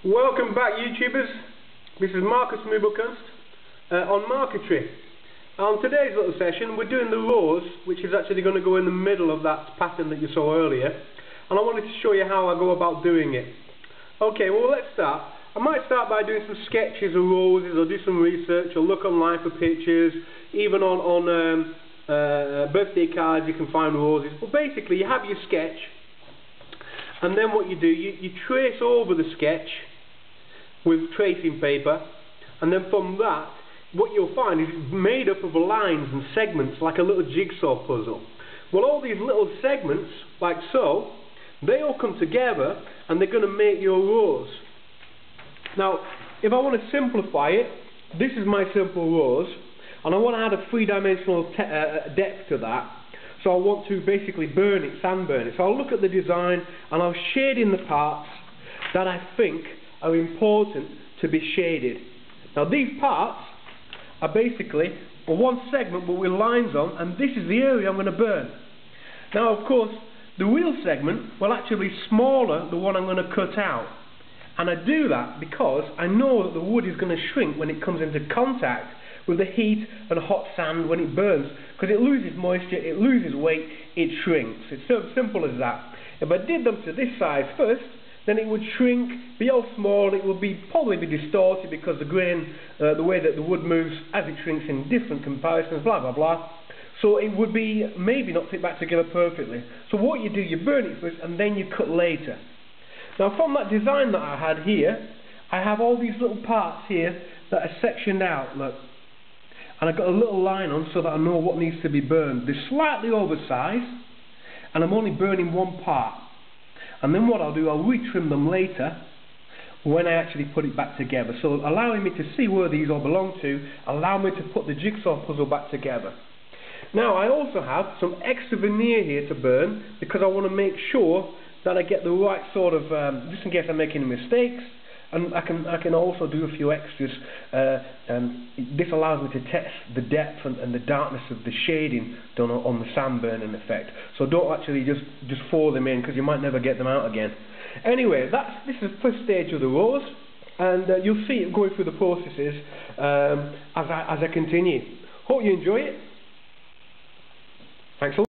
Welcome back, YouTubers. This is Marcus on Marquetry. On today's little session we're doing the rose, which is actually going to go in the middle of that pattern that you saw earlier, and I wanted to show you how I go about doing it. Okay, well, let's start. I might start by doing some sketches of roses, or do some research, or look online for pictures. Even on birthday cards you can find roses. Well, basically you have your sketch, and then what you do, you trace over the sketch with tracing paper, and then from that what you'll find is it's made up of lines and segments like a little jigsaw puzzle. Well, all these little segments, like so, they all come together and they're going to make your rose. Now, if I want to simplify it, this is my simple rose, and I want to add a three-dimensional depth to that. So I want to basically burn it, sand burn it. So I'll look at the design and I'll shade in the parts that I think are important to be shaded. Now, these parts are basically one segment but with lines on, and this is the area I'm going to burn. Now, of course, the real segment will actually be smaller, the one I'm going to cut out. And I do that because I know that the wood is going to shrink when it comes into contact with the heat and hot sand when it burns, because it loses moisture, it loses weight, it shrinks. It's so simple as that. If I did them to this size first, then it would shrink, be all small, it would probably be distorted because the grain, the way that the wood moves as it shrinks in different comparisons, blah blah blah. So it would be maybe not fit back together perfectly. So what you do, you burn it first and then you cut later. Now, from that design that I had here, I have all these little parts here that are sectioned out, look. And I've got a little line on so that I know what needs to be burned. They're slightly oversized, and I'm only burning one part. And then what I'll do, I'll retrim them later when I actually put it back together. So allowing me to see where these all belong to, allow me to put the jigsaw puzzle back together. Now, I also have some extra veneer here to burn because I want to make sure that I get the right sort of, just in case I'm making mistakes. And I can also do a few extras. This allows me to test the depth and the darkness of the shading done on the sand burning effect. So don't actually just pour them in, because you might never get them out again. Anyway, this is the first stage of the rose, and you'll see it going through the processes as I continue. Hope you enjoy it. Thanks a lot.